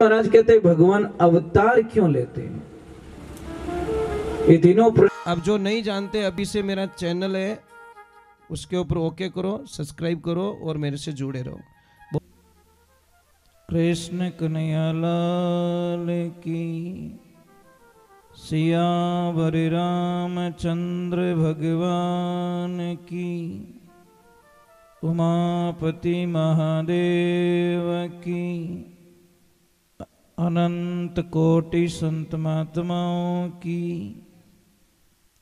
महाराज कहते हैं भगवान अवतार क्यों लेते हैं? ये तीनों अब जो नहीं जानते, अभी से मेरा चैनल है उसके ऊपर ओके करो, सब्सक्राइब करो और मेरे से जुड़े रहो। कृष्ण कन्हैया लाल की, सियावर रामचंद्र भगवान की, उमापति महादेव की, अनंत कोटि संत महात्माओं की,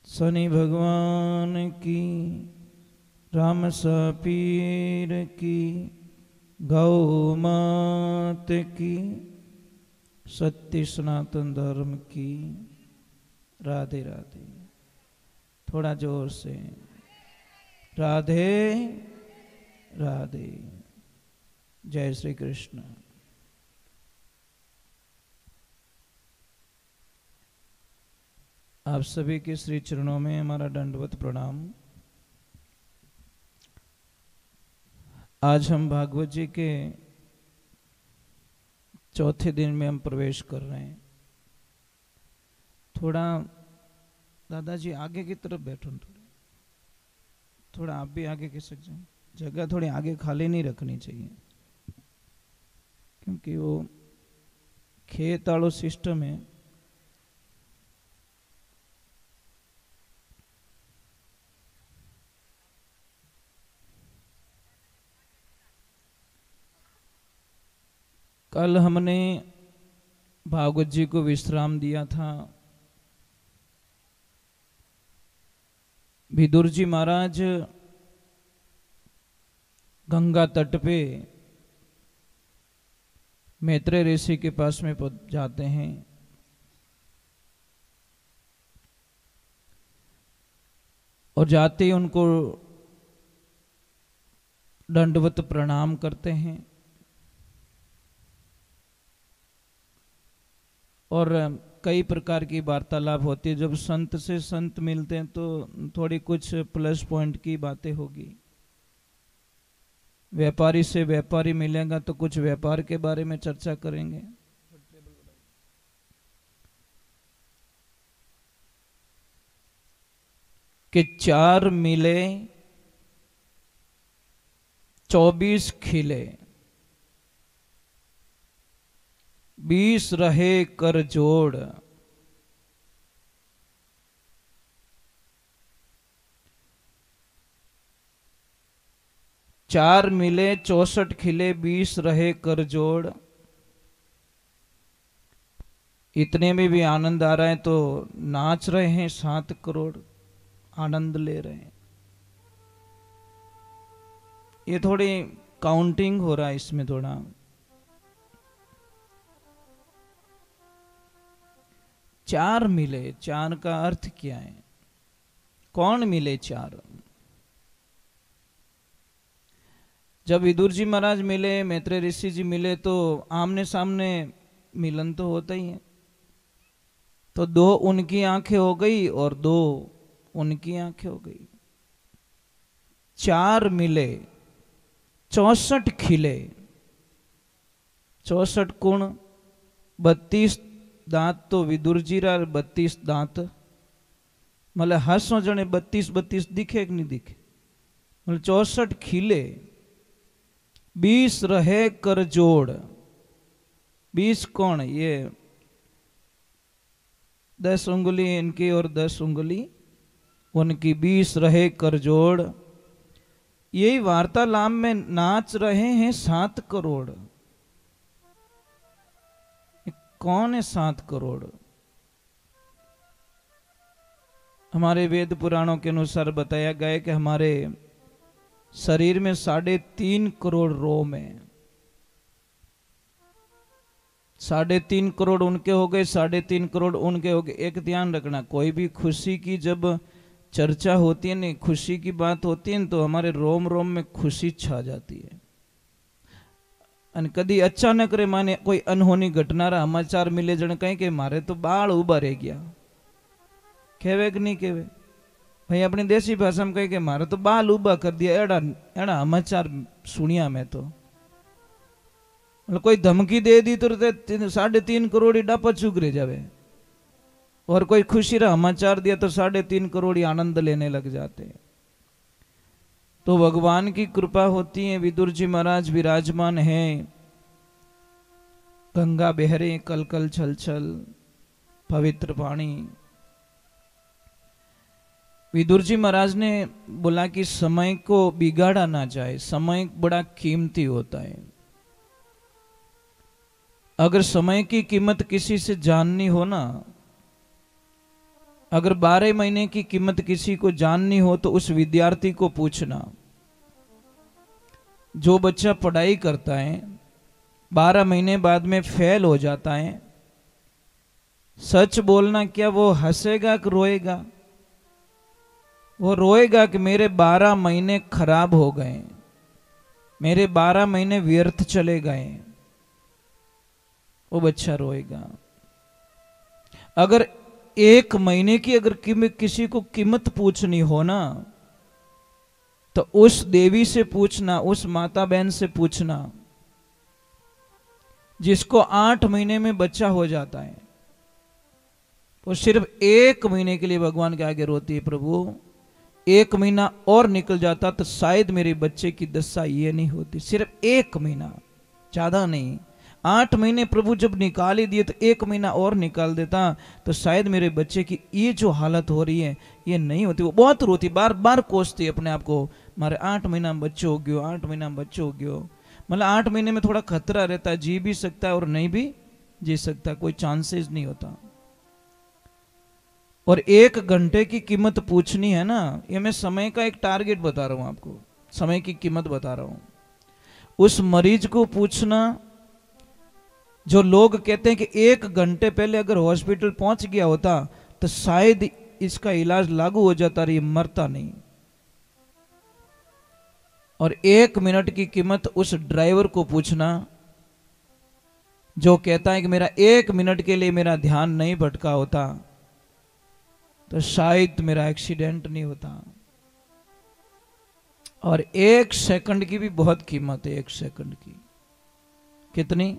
शनि भगवान की, रामसा पीर की, गौ मात की, सत्य सनातन धर्म की। राधे राधे। थोड़ा जोर से राधे राधे। जय श्री कृष्ण। आप सभी के श्री चरणों में हमारा दंडवत प्रणाम। आज हम भागवत जी के चौथे दिन में हम प्रवेश कर रहे हैं। थोड़ा दादाजी आगे की तरफ बैठो, थोड़ा आप भी आगे के सक जाए। जगह थोड़ी आगे खाली नहीं रखनी चाहिए, क्योंकि वो खेत वालों सिस्टम है। कल हमने भागवत जी को विश्राम दिया था। विदुर जी महाराज गंगा तट पे मैत्रेय ऋषि के पास में जाते हैं और जाते ही उनको दंडवत प्रणाम करते हैं और कई प्रकार की वार्तालाप होती है। जब संत से संत मिलते हैं तो थोड़ी कुछ प्लस पॉइंट की बातें होगी। व्यापारी से व्यापारी मिलेगा तो कुछ व्यापार के बारे में चर्चा करेंगे। कि 4 मिले 24 खिले, 20 रहे कर जोड़। चार मिले 64 खिले, 20 रहे कर जोड़। इतने में भी आनंद आ रहा है तो नाच रहे हैं 7 करोड़, आनंद ले रहे हैं। ये थोड़ी काउंटिंग हो रहा है इसमें थोड़ा। चार मिले, 4 का अर्थ क्या है? कौन मिले 4? जब विदुर जी महाराज मिले, मैत्रेय ऋषि जी मिले तो आमने सामने मिलन तो होता ही है। तो 2 उनकी आंखें हो गई और 2 उनकी आंखें हो गई। 4 मिले 64 खिले, 64 गुण, 32 दांत तो विदुर जी रा, 32 दांत मतलब हंसो जने 32 दिखे कि नहीं दिखे, मतलब 64 खिले, 20 रहे कर जोड़। 20 कौन? ये 10 उंगली इनकी और 10 उंगली उनकी, 20 रहे कर जोड़। यही वार्तालाप में नाच रहे हैं 7 करोड़। कौन है 7 करोड़? हमारे वेद पुराणों के अनुसार बताया गया है कि हमारे शरीर में 3.5 करोड़ रोम है। 3.5 करोड़ उनके हो गए, 3.5 करोड़ उनके हो गए। एक ध्यान रखना, कोई भी खुशी की जब चर्चा होती है ना, खुशी की बात होती है ना, तो हमारे रोम रोम में खुशी छा जाती है। અને કદી અચાનક રે માને કોઈ અનહોની ઘટનારા સમાચાર મિલે જણ કઈ કે મારે તો બાળ ઉભા રહી ગયા, કહેવે કે નહીં કહેવે? ભાઈ अपनी देसी भाषा में कहे कि मारे तो बाल उबा कर दिया, एड़ा एड़ा समाचार सुनिया मैं तो। मतलब कोई धमकी दे दी तो 3.5 करोड़ ही डापा चुक रह जावे, और कोई खुशी रा समाचार दिया तो 3.5 करोड़ ही आनंद लेने लग जाते। तो भगवान की कृपा होती है। विदुर जी महाराज विराजमान हैं, गंगा बह रही, कल कल छल छल पवित्र पानी। विदुर जी महाराज ने बोला कि समय को बिगाड़ा ना जाए, समय बड़ा कीमती होता है। अगर समय की कीमत किसी से जाननी हो ना, अगर 12 महीने की कीमत किसी को जाननी हो तो उस विद्यार्थी को पूछना। जो बच्चा पढ़ाई करता है 12 महीने बाद में फेल हो जाता है, सच बोलना, क्या वो हंसेगा कि रोएगा? वो रोएगा कि मेरे 12 महीने खराब हो गए, मेरे 12 महीने व्यर्थ चले गए। वो बच्चा रोएगा। अगर 1 महीने की अगर किसी को कीमत पूछनी हो ना, तो उस देवी से पूछना, उस माता बहन से पूछना जिसको 8 महीने में बच्चा हो जाता है। वो सिर्फ 1 महीने के लिए भगवान के आगे रोती है, प्रभु 1 महीना और निकल जाता तो शायद मेरे बच्चे की दशा ये नहीं होती। सिर्फ 1 महीना, ज्यादा नहीं। 8 महीने प्रभु जब निकाल ही दिए तो 1 महीना और निकाल देता तो शायद मेरे बच्चे की ये जो हालत हो रही है ये नहीं होती। वो बहुत रोती, बार बार कोसती अपने आप को, मारे 8 महीना में बच्चो हो गयो, 8 महीना में बच्चो हो गयो। मतलब 8 महीने में थोड़ा खतरा रहता है, जी भी सकता है और नहीं भी जी सकता, कोई चांसेस नहीं होता। और 1 घंटे की कीमत पूछनी है ना, ये मैं समय का एक टारगेट बता रहा हूं आपको, समय की कीमत बता रहा हूं। उस मरीज को पूछना, जो लोग कहते हैं कि 1 घंटे पहले अगर हॉस्पिटल पहुंच गया होता तो शायद इसका इलाज लागू हो जाता और ये मरता नहीं। और 1 मिनट की कीमत उस ड्राइवर को पूछना जो कहता है कि मेरा 1 मिनट के लिए मेरा ध्यान नहीं भटका होता तो शायद मेरा एक्सीडेंट नहीं होता। और 1 सेकंड की भी बहुत कीमत है। 1 सेकंड की कितनी?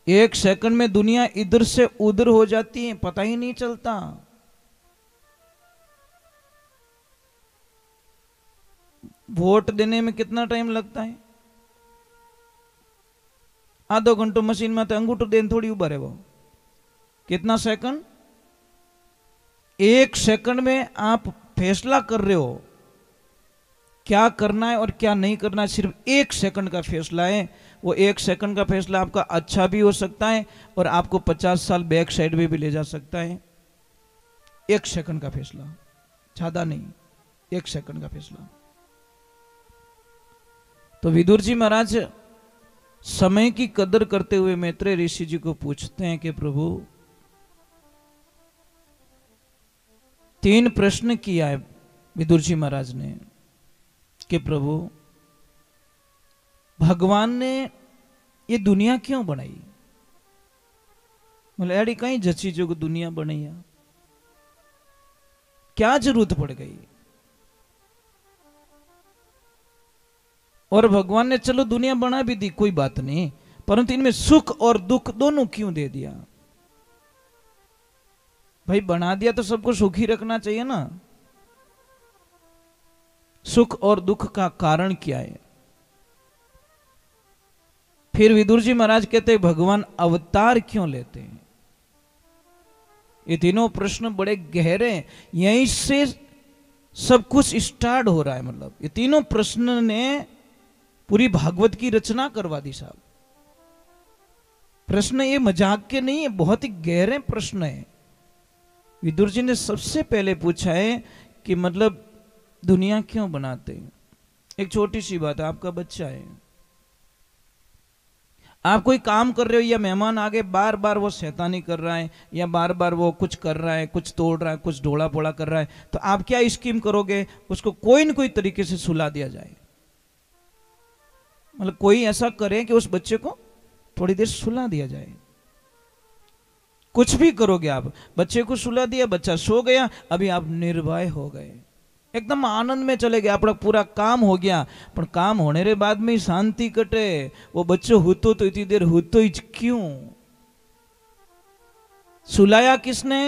1 सेकंड में दुनिया इधर से उधर हो जाती है, पता ही नहीं चलता। वोट देने में कितना टाइम लगता है? आधो घंटो मशीन में तो अंगूठो देने थोड़ी उभा रहे वो। कितना सेकंड? 1 सेकंड में आप फैसला कर रहे हो क्या करना है और क्या नहीं करना है। सिर्फ 1 सेकंड का फैसला है। वो 1 सेकंड का फैसला आपका अच्छा भी हो सकता है और आपको 50 साल बैक साइड में भी ले जा सकता है। 1 सेकंड का फैसला, ज्यादा नहीं, 1 सेकंड का फैसला। तो विदुर जी महाराज समय की कदर करते हुए मैत्रेय ऋषि जी को पूछते हैं कि प्रभु 3 प्रश्न किया है विदुर जी महाराज ने कि प्रभु भगवान ने ये दुनिया क्यों बनाई? बोले अड़ी कहीं जची जो दुनिया बनाई, क्या जरूरत पड़ गई? और भगवान ने चलो दुनिया बना भी दी, कोई बात नहीं, परंतु इनमें सुख और दुख दोनों क्यों दे दिया? भाई बना दिया तो सबको सुखी रखना चाहिए ना। सुख और दुख का कारण क्या है? फिर विदुर जी महाराज कहते हैं भगवान अवतार क्यों लेते हैं? ये तीनों प्रश्न बड़े गहरे हैं, यहीं से सब कुछ स्टार्ट हो रहा है। मतलब ये तीनों प्रश्न ने पूरी भागवत की रचना करवा दी साहब। प्रश्न ये मजाक के नहीं है, बहुत ही गहरे प्रश्न है। विदुर जी ने सबसे पहले पूछा है कि मतलब दुनिया क्यों बनाते हैं? एक छोटी सी बात है, आपका बच्चा है, आप कोई काम कर रहे हो या मेहमान आगे बार बार वो शैतानी कर रहा है या बार बार वो कुछ कर रहा है, कुछ तोड़ रहा है, कुछ ढोला पोड़ा कर रहा है, तो आप क्या स्कीम करोगे? उसको कोई न कोई तरीके से सुला दिया जाए। मतलब कोई ऐसा करे कि उस बच्चे को थोड़ी देर सुला दिया जाए। कुछ भी करोगे आप, बच्चे को सुला दिया, बच्चा सो गया, अभी आप निर्भय हो गए। एकदम आनंद में चले गए, अपना पूरा काम हो गया। पर काम होने रे बाद में शांति कटे। वो बच्चों हुतो तो इतनी देर हुतो ही क्यों? सुलाया किसने?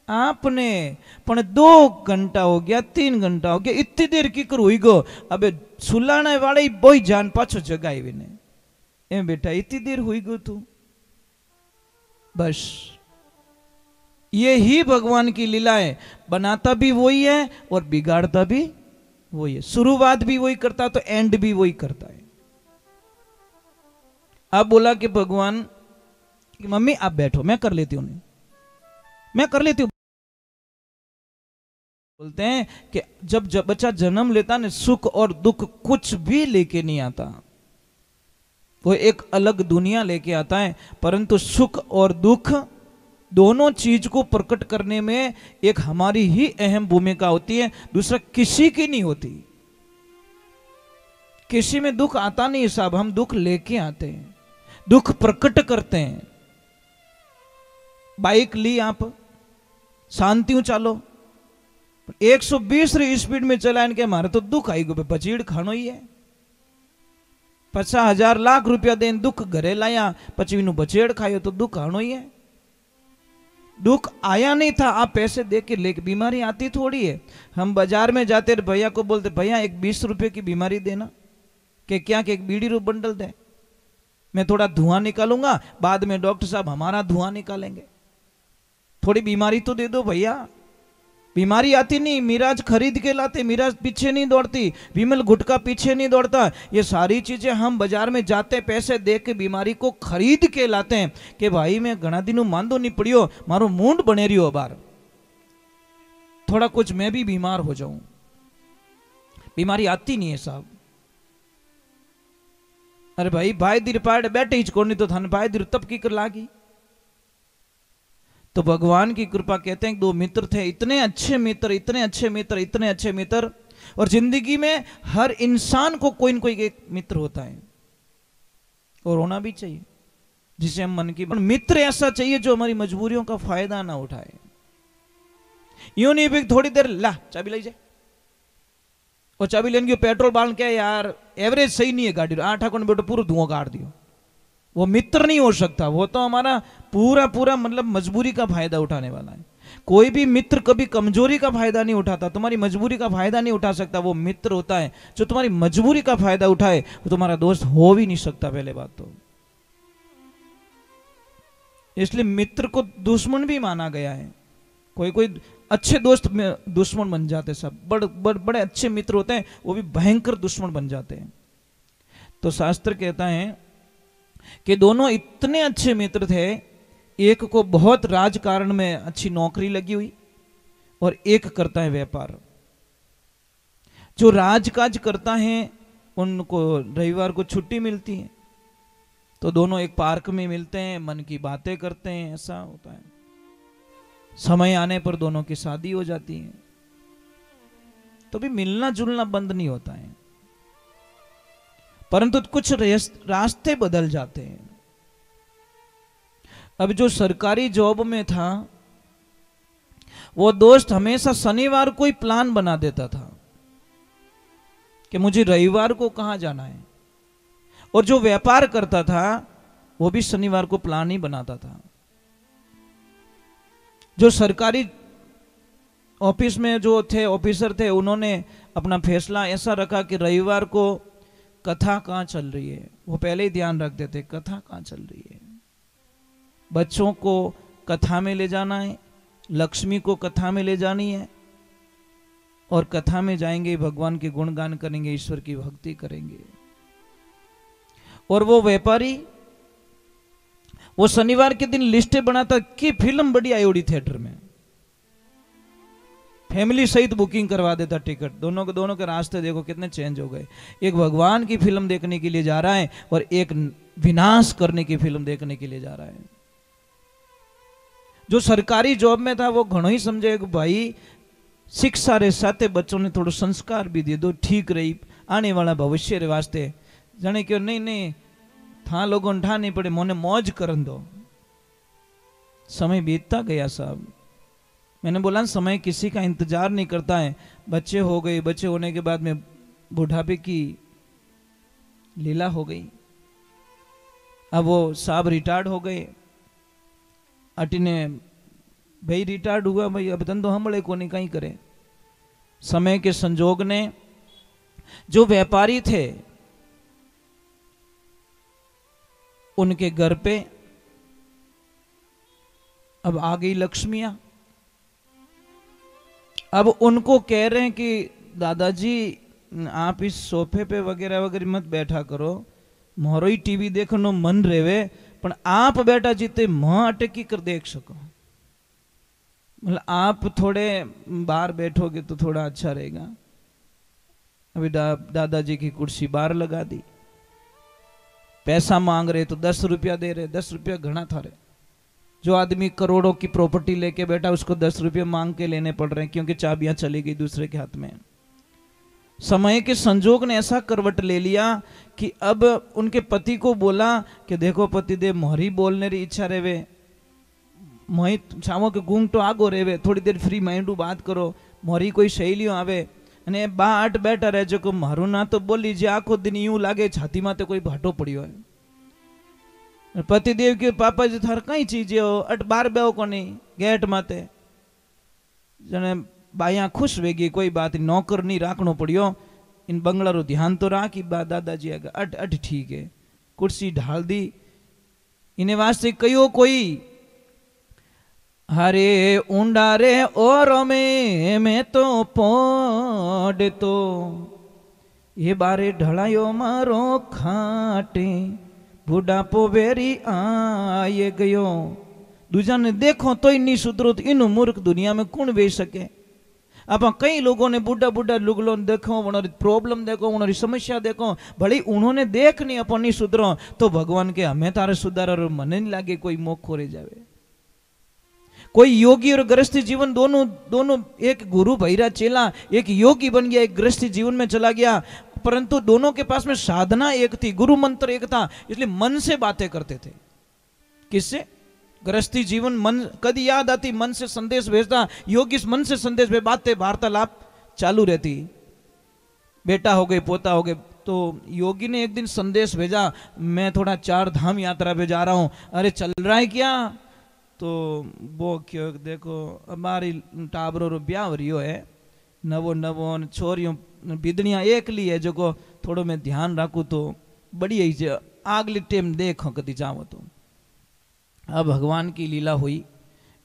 आपने। पण 2 घंटा हो गया, 3 घंटा हो गया, इतनी देर की कर हुई गो। अबे सुलाने वाले ही बोई जान पाछो जगाई विने। ए बेटा इतनी देर हुई गो तू। बस ये ही भगवान की लीला है। बनाता भी वही है और बिगाड़ता भी वही है। शुरुआत भी वही करता तो एंड भी वही करता है। अब बोला कि भगवान कि मम्मी आप बैठो, मैं कर लेती हूं, मैं कर लेती हूं। बोलते हैं कि जब बच्चा जन्म लेता ना, सुख और दुख कुछ भी लेके नहीं आता, वो एक अलग दुनिया लेके आता है। परंतु सुख और दुख दोनों चीज को प्रकट करने में एक हमारी ही अहम भूमिका होती है, दूसरा किसी की नहीं होती। किसी में दुख आता नहीं साहब, हम दुख लेके आते हैं, दुख प्रकट करते हैं। बाइक ली आप, शांति चालो, 120 री स्पीड में चला इनके मारे तो दुख आई गो, बचीड़ खानो ही है। 50,000 लाख रुपया देन दुख घरे लाया, पची बचेड़ खायो तो दुख आनो ही है। दुख आया नहीं था, आप पैसे दे के लेके, बीमारी आती थोड़ी है। हम बाजार में जाते भैया को बोलते भैया एक 20 रुपए की बीमारी देना, कि क्या कि एक बीड़ी रू बंडल दे, मैं थोड़ा धुआं निकालूंगा, बाद में डॉक्टर साहब हमारा धुआं निकालेंगे, थोड़ी बीमारी तो दे दो भैया। बीमारी आती नहीं, मिराज खरीद के लाते, मिराज पीछे नहीं दौड़ती, विमल गुटका पीछे नहीं दौड़ता। ये सारी चीजें हम बाजार में जाते पैसे दे के बीमारी को खरीद के लाते हैं कि भाई मैं घना दिनों मांदो नहीं पड़ियो, मारो मूंड बने रहियो बार, थोड़ा कुछ मैं भी बीमार हो जाऊं। बीमारी आती नहीं है साहब। अरे भाई भाई दिर पाड़ बैठे ही कोनी तो थाने भाई दिर तब की कर लागी। तो भगवान की कृपा, कहते हैं 2 मित्र थे, इतने अच्छे मित्र, इतने अच्छे मित्र, इतने अच्छे मित्र। और जिंदगी में हर इंसान को कोई न कोई एक मित्र होता है और होना भी चाहिए, जिसे हम मन की मित्र ऐसा चाहिए जो हमारी मजबूरियों का फायदा ना उठाए। यूं नहीं भी थोड़ी देर ला चाबी लाई जाए, और चाबी लेने की पेट्रोल बाल के यार एवरेज सही नहीं है गाड़ी, 8 आंकड़ बेटो पूरा धुआं काट दियो, वो मित्र नहीं हो सकता। वो तो हमारा पूरा पूरा मतलब मजबूरी का फायदा उठाने वाला है। कोई भी मित्र कभी कमजोरी का फायदा नहीं उठाता, तुम्हारी मजबूरी का फायदा नहीं उठा सकता। वो मित्र होता है जो तुम्हारी मजबूरी का फायदा उठाए, वो तुम्हारा दोस्त हो भी नहीं सकता पहले बात तो। इसलिए मित्र को दुश्मन भी माना गया है। कोई कोई अच्छे दोस्त दुश्मन बन जाते, सब बड़े अच्छे मित्र होते हैं, वो भी भयंकर दुश्मन बन जाते हैं। तो शास्त्र कहता है कि दोनों इतने अच्छे मित्र थे, एक को बहुत राजकारण में अच्छी नौकरी लगी हुई और एक करता है व्यापार। जो राजकाज करता है उनको रविवार को छुट्टी मिलती है, तो दोनों एक पार्क में मिलते हैं, मन की बातें करते हैं, ऐसा होता है। समय आने पर दोनों की शादी हो जाती है, तो भी मिलना जुलना बंद नहीं होता है, परंतु कुछ रास्ते बदल जाते हैं। अब जो सरकारी जॉब में था, वो दोस्त हमेशा शनिवार को ही प्लान बना देता था कि मुझे रविवार को कहां जाना है, और जो व्यापार करता था वो भी शनिवार को प्लान ही बनाता था। जो सरकारी ऑफिस में जो थे ऑफिसर थे, उन्होंने अपना फैसला ऐसा रखा कि रविवार को कथा कहाँ चल रही है, वो पहले ही ध्यान रख देते कथा कहाँ चल रही है। बच्चों को कथा में ले जाना है, लक्ष्मी को कथा में ले जानी है, और कथा में जाएंगे भगवान के गुणगान करेंगे, ईश्वर की भक्ति करेंगे। और वो व्यापारी वो शनिवार के दिन लिस्टें बनाता कि फिल्म बढ़िया आई उड़ी थिएटर में, फैमिली सहित बुकिंग करवा देता टिकट। दोनों के रास्ते देखो कितने चेंज हो गए। एक भगवान की फिल्म देखने के लिए जा रहा है और एक विनाश करने की फिल्म देखने के लिए जा रहा है। जो सरकारी जॉब में था वो घणो ही समझे कि भाई शिक्षा रे साथे बच्चों ने थोड़ा संस्कार भी दे दो, ठीक रही आने वाला भविष्य रे वास्ते। जाने क्यों नहीं था लोगों ने ठा नहीं पड़े, मोने मौज करन दो। समय बीतता गया साहब, मैंने बोला समय किसी का इंतजार नहीं करता है। बच्चे हो गए, बच्चे होने के बाद में बुढ़ापे की लीला हो गई। अब वो साहब रिटायर्ड हो गए, अटिने भाई रिटायर्ड हुआ, भाई अब धंधो हमले को नहीं कहीं करे। समय के संजोग ने जो व्यापारी थे उनके घर पे अब आ गई लक्ष्मियां। अब उनको कह रहे हैं कि दादाजी आप इस सोफे पे वगैरह वगैरह मत बैठा करो, मोरो ही टीवी देखनो मन रेवे, पण आप बेटा जीते मां अटकी कर देख सको, मतलब आप थोड़े बाहर बैठोगे तो थोड़ा अच्छा रहेगा। अभी दादाजी की कुर्सी बाहर लगा दी। पैसा मांग रहे तो 10 रुपया दे रहे, 10 रुपया घना था रहे। जो आदमी करोड़ों की प्रॉपर्टी लेके बैठा उसको 10 रुपये मांग के लेने पड़ रहे हैं, क्योंकि चाबियां चली गई दूसरे के हाथ में। समय के संजोग ने ऐसा करवट ले लिया कि अब उनके पति को बोला कि देखो पतिदेव, मोहरी बोलने री इच्छा रेवे, मोही छावो के गूंग तो आगो रेवे, थोड़ी देर फ्री माइंड बात करो, मोहरी कोई शैलियों आवे અને બા આટ બેઠા રહે જો કે મારું ના તો બોલી જે આખો દિન यूं લાગે છાતીમાં તો કોઈ ભાટો પડ્યો હોય। પતિદેવ કે પાપાજી થાર કઈ ચીજ हो अट बार बेहो कोनी गेट माते जने बाया खुश वेगी, कोई बात नौकर नहीं राखनो पड़ियो, इन बंगला रो ध्यान तो राखी बा दादाजी आगे अट अट ठीक है। कुर्सी ढाल दी, इन्हें वास्ते कयो कोई हरे ऊंडा रे और में तो पोड़ तो ये बारे ढलायो मारो खाटे बुढ़ापो वेरी आए गयो। दूजा ने देखो तो ही नहीं सुधरो तो इन मूर्ख दुनिया में कौन वे सके। आप कई लोगों ने बुढ़ा बुढ़ा लुगलो देखो, उन्होंने प्रॉब्लम देखो, उन्होंने समस्या देखो, भले उन्होंने देख नहीं अपन नहीं सुधरो तो भगवान के हमें तारे सुधार मन नहीं लागे कोई मोखो रह जावे। कोई योगी और गृहस्थी जीवन दोनों दोनों, एक गुरु भैरा चेला, एक योगी बन गया, एक गृहस्थी जीवन में चला गया, परंतु दोनों के पास में साधना एक थी, गुरु मंत्र एक था, इसलिए मन से बातें करते थे। किससे? गृहस्थी जीवन मन कदी याद आती मन से संदेश भेजता, योगी मन से संदेश भेज, बातें वार्तालाप चालू रहती। बेटा हो गए, पोता हो गए, तो योगी ने एक दिन संदेश भेजा, मैं थोड़ा 4 धाम यात्रा पे जा रहा हूं। अरे चल रहा है क्या? तो वो क्यों देखो हमारी टाबरो रो ब्याह रियो है, नवो नवो छोरियों बिदनिया एक ली है, जो को थोड़ो मैं ध्यान रखू तो बढ़िया ही है, आगली टेम देखो कदी जाओ तो। अब भगवान की लीला हुई,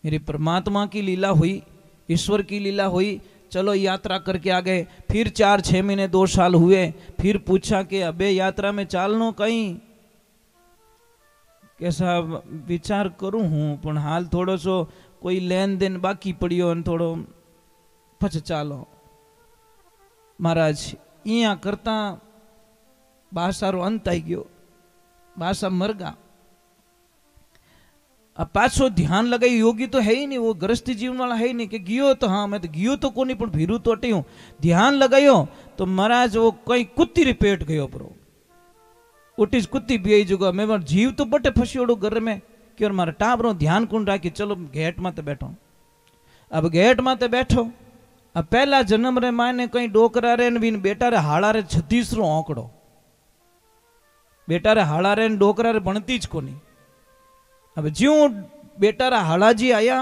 मेरे परमात्मा की लीला हुई, ईश्वर की लीला हुई। चलो यात्रा करके आ गए, फिर 4-6 महीने 2 साल हुए, फिर पूछा कि अबे यात्रा में चालनो कहीं? कैसा विचार करूं हूं, पण हाल थोड़ो सो कोई लेन देन बाकी पड़ियो और थोड़ो पछ चालो। महाराज इया करता बासारो अंत आई गयो, बासा मर गया। अब पाछो ध्यान लगाई, योगी तो है ही नहीं, वो गृहस्थी जीवन वाला है ही नहीं कि गियो तो हाँ मैं तो गियो तो कोनी पण भीरू तो अटी हूं। ध्यान लगायो तो महाराज वो कई कुत्ती रे पेट गयो परो, उठीज कुत्ती भी जुगा, मैं जीव तो बटे फसियोड़ो घर में कि और मारा टाबरो ध्यान कौन राखी, चलो गेट माते बैठो। अब गेट माते बैठो, अब पहला जन्म रे माने कई डोकरा रे बीन बेटा रे हाड़ा रे 36 रो आंकड़ो, बेटा रे हाड़ा रे डोकरा रे बनती ज कोनी। अब ज्यों बेटा रे हाड़ा जी आया,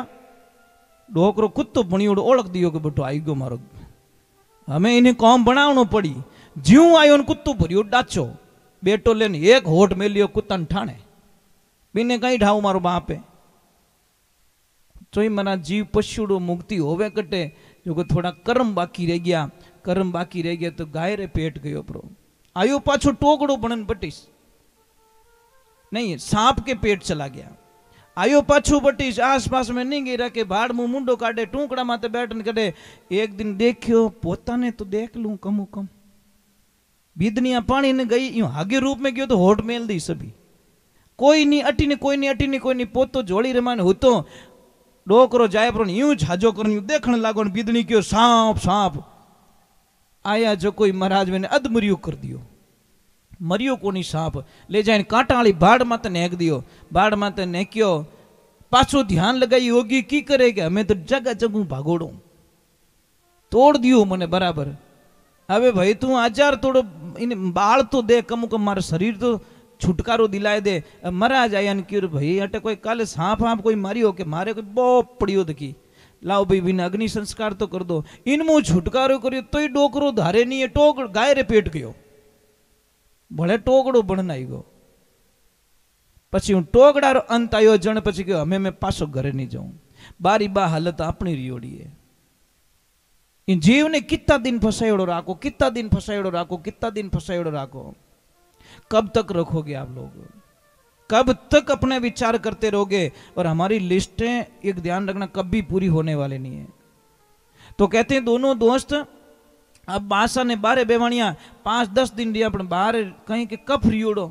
डोकरो कुत्तो बणियोड़ो ओळख दियो कि बेटो आई गयो मारो, हमें इन्हें कौम बनावनो पड़ी। ज्यों आयो न कुत्तो भरियो डाचो, बेटो लेने एक होठ में लियो कुत्ता ठाणे, बिने कहीं ढाऊ मारो बाप है। तो ही मना जीव पशुड़ो मुक्ति होवे कटे, जो को थोड़ा कर्म बाकी रह गया, कर्म बाकी रह गया तो गाय रे पेट गयो प्रो। आयो पाछो टोकड़ो बनन बटीस, नहीं सांप के पेट चला गया। आयो पाछो बटीस, आस पास में नहीं गिरा के भाड़ मुंह मुंडो काटे, टूकड़ा माते बैठन करे। एक दिन देखियो पोता ने तो देख लूं कमु कम, बीदनिया पानी ने गई, यूं हागे रूप में गयो तो होठ मेल दी सभी, कोई नहीं अटी ने कोई नहीं अटी ने कोई नहीं। पोतो जोड़ी रे माने होतो डोकरो जाए पर यूं झाजो कर देखने लागो, बीदनी क्यों सांप सांप आया, जो कोई महाराज मैंने अधमरियो कर दियो, मरियो कोनी सांप, ले जाए कांटा वाली बाढ़ माते नेक दियो। बाढ़ माते नेक्यो पाछो ध्यान लगाई होगी की करेगा, हमें तो जगह जगह भागोड़ो तोड़ दियो मने बराबर। હવે ભાઈ તું આચાર થોડો એને બાળ તો દે, કમુ કમ મારું શરીર તો છુટકારો દિલાય દે। મરા જાય ને ક્યું ભાઈ અટે કોઈ કાલે સાપ આપ કોઈ માર્યો કે મારે કોઈ બહુ પડ્યો તકી, લાવ ભાઈ વિને અગ્નિ સંસ્કાર તો કર દો। ઇનમો છુટકારો કર્યો તોય ડોકરો ધારે નહીં, ટોક ગાય રે પેટ ગયો, ભલે ટોકડો ભણનાઈ ગયો। પછી હું ટોકડારો અંત આવ્યો જણ, પછી ગયો અમે મેં પાછો ઘરે નહીં જાઉં। બારી બા હાલત આપણી रियोड़ी इन जीव ने कितना दिन फसायोड़ो राखो, कितना दिन फसायोड़ो राखो, कितना दिन फसायोड़ो राखो। कब तक रखोगे आप लोग, कब तक अपने विचार करते रहोगे? और हमारी लिस्टें एक ध्यान रखना कभी पूरी होने वाले नहीं है। तो कहते हैं दोनों दोस्त अब बासा ने बारे बेवाणिया 5-10 दिन रिया पण बाहर कहीं के कफ रियोड़ो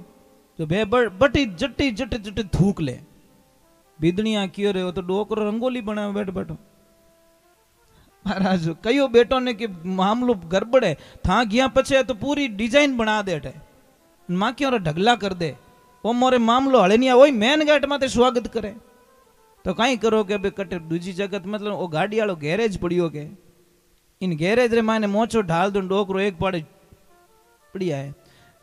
तो बे बटी जटी जट जट थूक ले। बीदनिया कियो रे तो डोकरो रंगोली बनावे बैठ बैठो। महाराज कयो बेटो ने कि मामलो गड़बड़ है, था गया पछे तो पूरी डिजाइन बना दे माँ क्यों ढगला कर दे, वो मोरे मामलो हले नहीं वही मेन गेट माते स्वागत करे। तो कहीं करो के बे कटे दूजी जगत मतलब वो गाड़ी वालों गैरेज पड़ियो के इन गैरेज रे माने मोचो ढाल दो डोकरो एक पाड़े पड़िया है।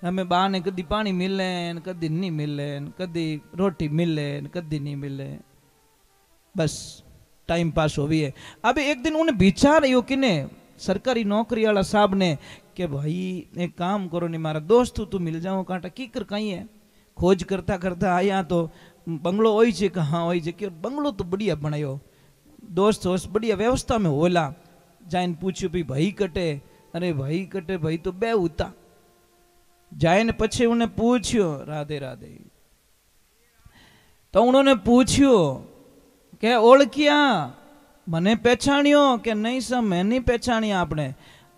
हमें बा ने कदी पानी मिले कदी नहीं मिले, कदी रोटी मिले कदी नहीं मिले, बस टाइम पास हो भी है। अब एक दिन उन्हें विचार आयो कि ने सरकारी नौकरी वाला साहब ने कि भाई एक काम करो नहीं मारा दोस्त तू मिल जाओ कांटा की कर कहीं है। खोज करता करता आया तो बंगलो वही छे कि हाँ वही छे कि बंगलो तो बढ़िया बनायो, दोस्त होश बढ़िया व्यवस्था में होला। जाइन पूछ्यो भाई कटे, अरे भाई कटे भाई तो बे उता। जाइन पछे उन्हें पूछ्यो राधे राधे, तो उन्होंने पूछ्यो के ओळख्या मने पहचानियो के नहीं सर मैं नहीं पहचानिया आपने।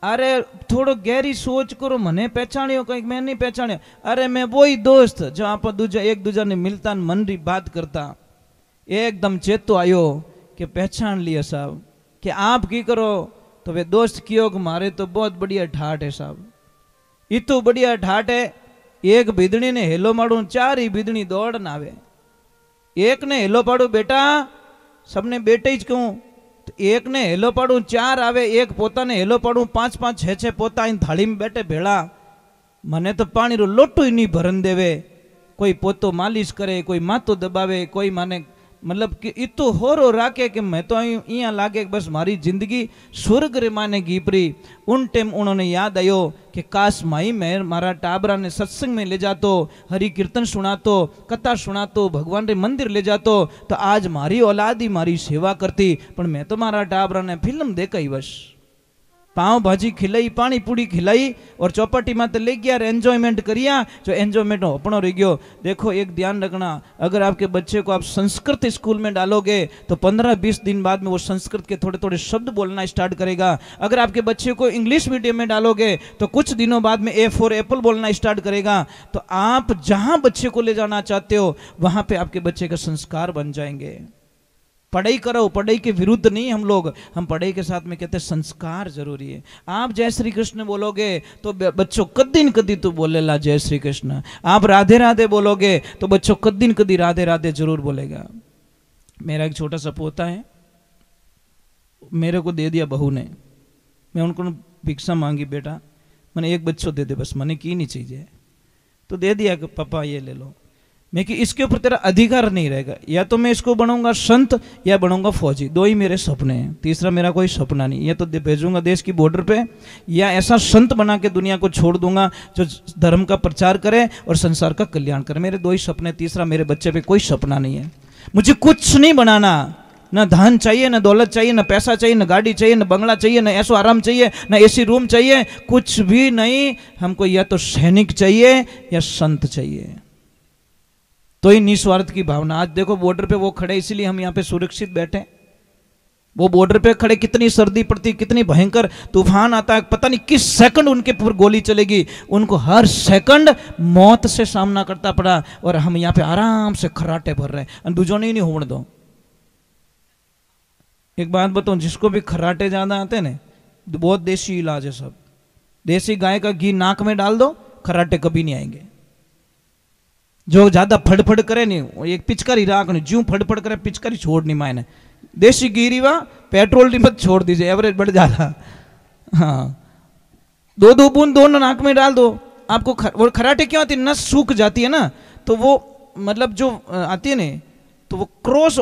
अरे थोड़ो गहरी सोच करो, मने पहचानियो कहीं मैं नहीं पहचानियो। अरे मैं वही दोस्त जो आप दूजा एक दूजा ने मिलता मन री बात करता। एकदम चेतो आयो कि पहचान लिया साहब कि आप की करो। तो वे दोस्त कियो कि मारे तो बहुत बढ़िया ठाट है साहब, इतो बढ़िया ठाट है। एक बीदड़ी ने हेलो मारू 4 ही बीदड़ी दौड़ ना आवे। एक ने हेलो पाड़ू बेटा सबने बेटे ज कहूं तो एक ने हेलो पाड़ू 4 आवे, एक पोता ने हेलो पाड़ू 5-5 6-6 पोता इन थाली में बैठे भेड़ा। मने तो पानी रो लोटो ही नहीं भरन देवे। कोई पोतो मालिश करे, कोई मातो दबावे, कोई माने मतलब कि इतो होरो राखे कि मैं तो यहाँ लागे बस मारी जिंदगी स्वर्ग रे माने गीपरी। उन टाइम उन्होंने याद आयो कि काश माई मैं मारा टाबरा ने सत्संग में ले जातो, हरि कीर्तन सुनातो, कथा सुनातो, भगवान रे मंदिर ले जातो तो आज मारी औलाद ही मारी सेवा करती। पर मैं तो मारा टाबरा ने फिल्म देखा ही बस, पाव भाजी खिलाई, पानी पूरी खिलाई और चौपाटी में तो ले गया, एंजॉयमेंट करिया जो एंजॉयमेंट अपनो रह गयो। देखो एक ध्यान रखना, अगर आपके बच्चे को आप संस्कृत स्कूल में डालोगे तो 15-20 दिन बाद में वो संस्कृत के थोड़े थोड़े शब्द बोलना स्टार्ट करेगा। अगर आपके बच्चे को इंग्लिश मीडियम में डालोगे तो कुछ दिनों बाद में A फॉर एप्पल बोलना स्टार्ट करेगा। तो आप जहां बच्चे को ले जाना चाहते हो वहां पे आपके बच्चे का संस्कार बन जाएंगे। पढ़ाई करो, पढ़ाई के विरुद्ध नहीं हम लोग, हम पढ़ाई के साथ में कहते हैं संस्कार जरूरी है। आप जय श्री कृष्ण बोलोगे तो बच्चों कदी न कदी तो बोलेला जय श्री कृष्ण। आप राधे राधे बोलोगे तो बच्चों कदी न कदी राधे राधे जरूर बोलेगा। मेरा एक छोटा सा पोता है, मेरे को दे दिया बहू ने, मैं उनको भिक्षा मांगी बेटा मैंने एक बच्चों दे दे बस, मैंने की नहीं चाहिए, तो दे दिया कि पापा ये ले लो। मैं कि इसके ऊपर तेरा अधिकार नहीं रहेगा, या तो मैं इसको बनूंगा संत या बनूंगा फौजी, 2 ही मेरे सपने हैं, तीसरा मेरा कोई सपना नहीं। या तो भेजूंगा देश की बॉर्डर पे या ऐसा संत बना के दुनिया को छोड़ दूंगा जो धर्म का प्रचार करे और संसार का कल्याण करे। मेरे 2 ही सपने, तीसरा मेरे बच्चे पे कोई सपना नहीं है। मुझे कुछ नहीं बनाना, न धन चाहिए, न दौलत चाहिए, न पैसा चाहिए, न गाड़ी चाहिए, न बंगला चाहिए, न ऐसो आराम चाहिए, न एसी रूम चाहिए, कुछ भी नहीं। हमको या तो सैनिक चाहिए या संत चाहिए, तो ही निस्वार्थ की भावना। आज देखो बॉर्डर पे वो खड़े, इसीलिए हम यहाँ पे सुरक्षित बैठे। वो बॉर्डर पे खड़े, कितनी सर्दी पड़ती, कितनी भयंकर तूफान आता है, पता नहीं किस सेकंड उनके ऊपर गोली चलेगी, उनको हर सेकंड मौत से सामना करता पड़ा। और हम यहाँ पे आराम से खराटे भर रहे हैं। दूजों नहीं होने दो। एक बात बताऊं, जिसको भी खराटे ज्यादा आते हैं ना, बहुत देसी इलाज है सब। देसी गाय का घी नाक में डाल दो, खराटे कभी नहीं आएंगे। जो ज्यादा फड़फड़ करे नहीं, एक पिचकारी राख नहीं, ज्यों फड़फड़ करे पिचकारी छोड़ नहीं मायने। देसी घी रीवा पेट्रोल नहीं मत छोड़ दीजिए, एवरेज बढ़ जाता। हाँ, 2-2 बूंद दोनों नाक में डाल दो, आपको वो खराटे क्यों आती है, नस सूख जाती है ना, तो वो मतलब जो आती है ना, तो वो क्रॉस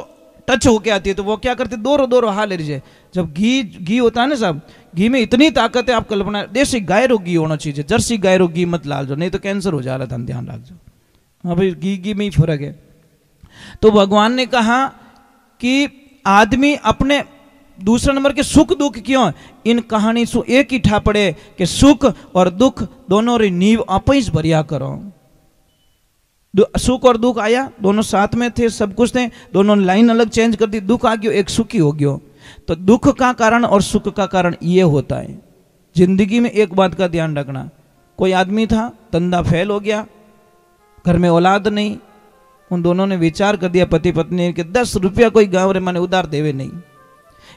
टच होके आती है, तो वो क्या करते, दोरो हाथ ले लीजिए। जब घी होता है ना साहब, घी में इतनी ताकत है, आप कल्पना, देसी गाय रो घी होना चाहिए, जर्सी गाय रो घी मत लाल जो, नहीं तो कैंसर हो जा रहा था, ध्यान रख जो। हाँ भाई, घी में ही फर्क है। तो भगवान ने कहा कि आदमी अपने दूसरे नंबर के सुख दुख क्यों, इन कहानी सु एक ही ठा पड़े कि सुख और दुख दोनों री नींव आप ही भरिया करो। सुख और दुख आया, दोनों साथ में थे, सब कुछ थे, दोनों लाइन अलग चेंज कर दी, दुख आ गयो, एक सुखी हो गयो। तो दुख का कारण और सुख का कारण ये होता है। जिंदगी में एक बात का ध्यान रखना, कोई आदमी था, धंधा फेल हो गया, घर में औलाद नहीं, उन दोनों ने विचार कर दिया पति पत्नी के 10 रुपया कोई गांव रे माने उधार देवे नहीं।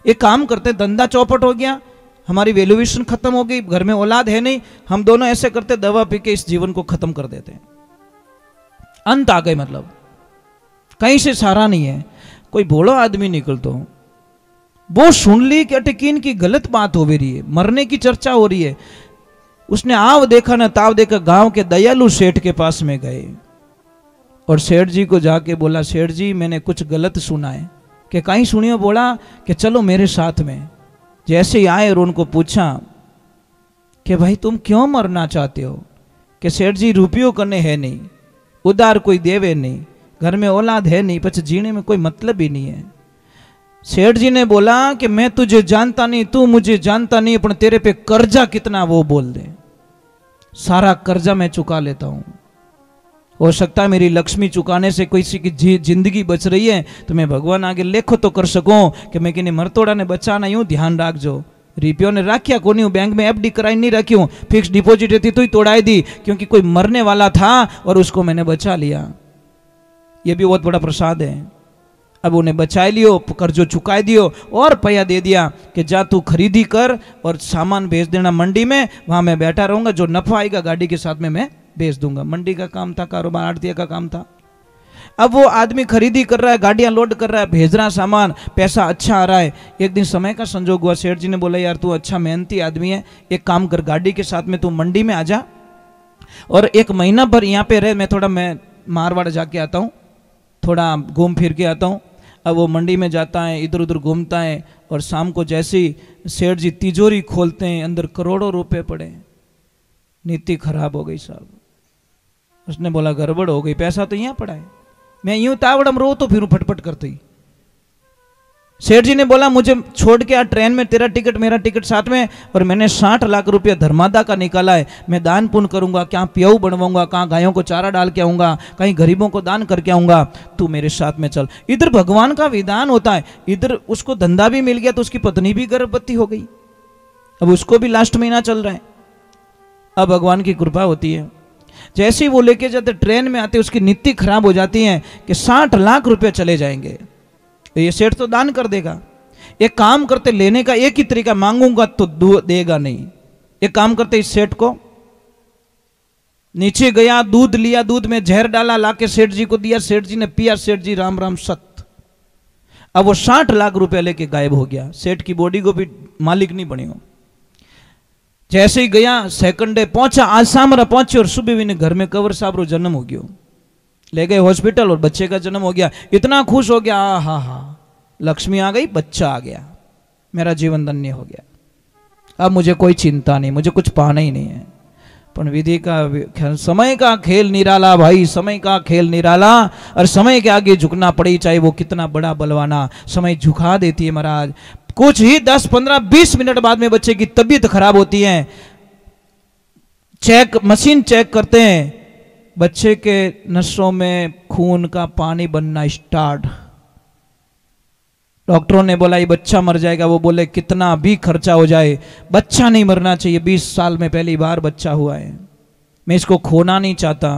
एक काम करते, धंधा चौपट हो गया, हमारी वैल्यूएशन खत्म हो गई, घर में औलाद है नहीं, हम दोनों ऐसे करते, दवा पी के इस जीवन को खत्म कर देते। अंत आ गए, मतलब कहीं से सहारा नहीं है। कोई भोला आदमी निकलता हो, वो सुन ली कि अटकीन की गलत बात हो रही है, मरने की चर्चा हो रही है, उसने आव देखा ना ताव देखा, गांव के दयालु सेठ के पास में गए और सेठ जी को जाके बोला, सेठ जी मैंने कुछ गलत सुना है। कि कहीं सुनियो, बोला कि चलो मेरे साथ में। जैसे ही आए और उनको पूछा कि भाई तुम क्यों मरना चाहते हो, कि सेठ जी रुपयों करने है नहीं, उधार कोई देवे नहीं, घर में औलाद है नहीं, पछ जीने में कोई मतलब ही नहीं है। सेठ जी ने बोला कि मैं तुझे जानता नहीं, तू मुझे जानता नहीं, पर तेरे पे कर्जा कितना वो बोल दे, सारा कर्जा मैं चुका लेता हूं। हो सकता है मेरी लक्ष्मी चुकाने से किसी की जिंदगी बच रही है, तो मैं भगवान आगे लेखो तो कर सकूं कि मैं किन्हीं मरतोड़ा ने बचाना, यूं ध्यान रख जो। रुपयों ने राख्या कोनी, बैंक में एफडी कराई नहीं रखी हूं, फिक्स डिपॉजिट रहती तो ही तोड़ाई दी, क्योंकि कोई मरने वाला था और उसको मैंने बचा लिया। यह भी बहुत बड़ा प्रसाद है। अब उन्हें बचा लियो, कर्जो चुकाई दियो और पैया दे दिया कि जा तू खरीदी कर और सामान भेज देना मंडी में, वहां मैं बैठा रहूंगा, जो नफा आएगा गाड़ी के साथ में मैं भेज दूंगा। मंडी का काम था, कारोबार आड़तिया का काम था। अब वो आदमी खरीदी कर रहा है, गाड़ियां लोड कर रहा है, भेज रहा सामान, पैसा अच्छा आ रहा है। एक दिन समय का संजोग हुआ, सेठ जी ने बोला यार तू अच्छा मेहनती आदमी है, एक काम कर, गाड़ी के साथ में तू मंडी में आ जा और 1 महीना भर यहाँ पे रहे, मैं मारवाड़ जाके आता हूँ, थोड़ा घूम फिर के आता हूँ। अब वो मंडी में जाता है, इधर उधर घूमता है और शाम को जैसे ही सेठ जी तिजोरी खोलते हैं, अंदर करोड़ों रुपए पड़े। नीति खराब हो गई साहब। उसने बोला गड़बड़ हो गई, पैसा तो यहाँ पड़ा है, मैं यूं तावड़म रो तो फिर फटफट करती। सेठ जी ने बोला मुझे छोड़ के आ ट्रेन में, तेरा टिकट मेरा टिकट साथ में, और मैंने 60 लाख रुपया धर्मादा का निकाला है, मैं दान पुण्य करूंगा, क्या प्याऊ बनवाऊंगा, कहाँ गायों को चारा डाल के आऊंगा, कहीं गरीबों को दान करके आऊंगा, तू मेरे साथ में चल। इधर भगवान का विधान होता है, इधर उसको धंधा भी मिल गया, तो उसकी पत्नी भी गर्भवती हो गई, अब उसको भी लास्ट महीना चल रहा है। अब भगवान की कृपा होती है, जैसे ही वो लेके जाते ट्रेन में आते, उसकी नीति खराब हो जाती है कि 60 लाख रुपए चले जाएंगे। ये सेठ तो दान कर देगा। एक काम करते, लेने का एक ही तरीका, मांगूंगा तो देगा नहीं। एक काम करते, इस सेठ को नीचे गया, दूध लिया, दूध में जहर डाला, लाके सेठ जी को दिया, सेठ जी ने पिया, सेठ जी राम राम सत। अब वो 60 लाख रुपए लेके गायब हो गया। सेठ की बॉडी को भी मालिक नहीं बने हो। जैसे ही गया, सेकंड डे पहुंचा, आज सामरा पहुंचे और सुबह भी ने घर में कवर साहब रो जन्म हो गया। ले गए हॉस्पिटल और बच्चे का जन्म हो गया। इतना खुश हो गया, हा लक्ष्मी आ गई, बच्चा आ गया, मेरा जीवन धन्य हो गया, अब मुझे कोई चिंता नहीं, मुझे कुछ पाना ही नहीं है। पर विधि का समय का खेल निराला भाई, समय का खेल निराला, और समय के आगे झुकना पड़े, चाहे वो कितना बड़ा बलवाना, समय झुका देती है महाराज। कुछ ही 10, 15, 20 मिनट बाद में बच्चे की तबीयत खराब होती है, मशीन चेक करते हैं, बच्चे के नसों में खून का पानी बनना स्टार्ट। डॉक्टरों ने बोला ये बच्चा मर जाएगा। वो बोले कितना भी खर्चा हो जाए, बच्चा नहीं मरना चाहिए, 20 साल में पहली बार बच्चा हुआ है, मैं इसको खोना नहीं चाहता।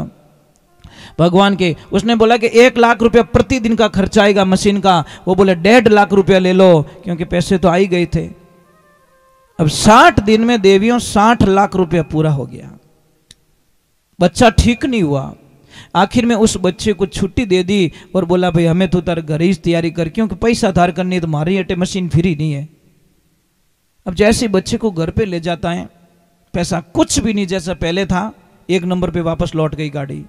भगवान के उसने बोला कि 1 लाख रुपया प्रतिदिन का खर्चा आएगा मशीन का। वो बोले 1.5 लाख रुपया ले लो, क्योंकि पैसे तो आ ही गए थे। अब 60 दिन में देवियों 60 लाख रुपया पूरा हो गया, बच्चा ठीक नहीं हुआ। आखिर में उस बच्चे को छुट्टी दे दी और बोला भाई हमें तो तार घर ही तैयारी कर, क्योंकि पैसा धार करनी है तो हमारी अटे मशीन फ्री नहीं है। अब जैसे बच्चे को घर पे ले जाता है, पैसा कुछ भी नहीं जैसा पहले था, 1 नंबर पे वापस लौट गई गाड़ी,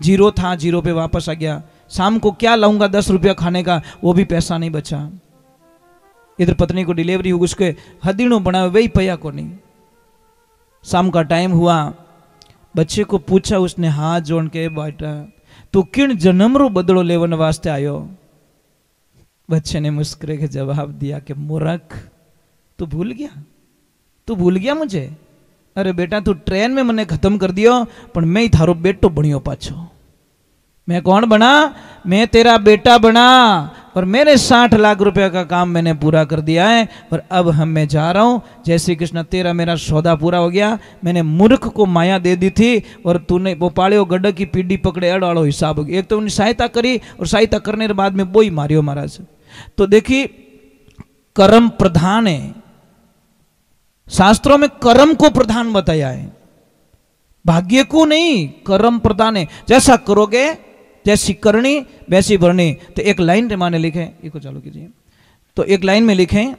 0 था 0 पे वापस आ गया। शाम को क्या लाऊंगा 10 रुपया खाने का, वो भी पैसा नहीं बचा। इधर पत्नी को डिलीवरी हुई, उसके हदीणों बनाए वही पया को नहीं। शाम का टाइम हुआ, बच्चे को पूछा उसने हाथ जोड़ के, बेटा तू किन जन्म रो बदलो लेवन वास्ते आयो? बच्चे ने मुस्कुरा के जवाब दिया कि मूर्ख, तू भूल गया मुझे? अरे बेटा तू ट्रेन में मने खत्म कर दियो, पर मैं ही थारो बेटो बनियो पाछो। मैं कौन बना? मैं तेरा बेटा बना, और मेरे 60 लाख रुपया का काम मैंने पूरा कर दिया है, और अब मैं जा रहा हूँ। जय श्री कृष्ण, तेरा मेरा सौदा पूरा हो गया। मैंने मूर्ख को माया दे दी थी, और तूने वो पाड़ियो गड्ढ की पीढ़ी पकड़े, अड़वाड़ो हिसाब हो गया। एक तो उन्हें सहायता करी, और सहायता करने के बाद में वो ही मारियो महाराज। तो देखिए कर्म प्रधान है, शास्त्रों में कर्म को प्रधान बताया है, भाग्य को नहीं। कर्म प्रधान है, जैसा करोगे जैसी करनी वैसी भरनी। तो एक लाइन रे माने लिखे, इसको चालू कीजिए। तो एक लाइन में लिखें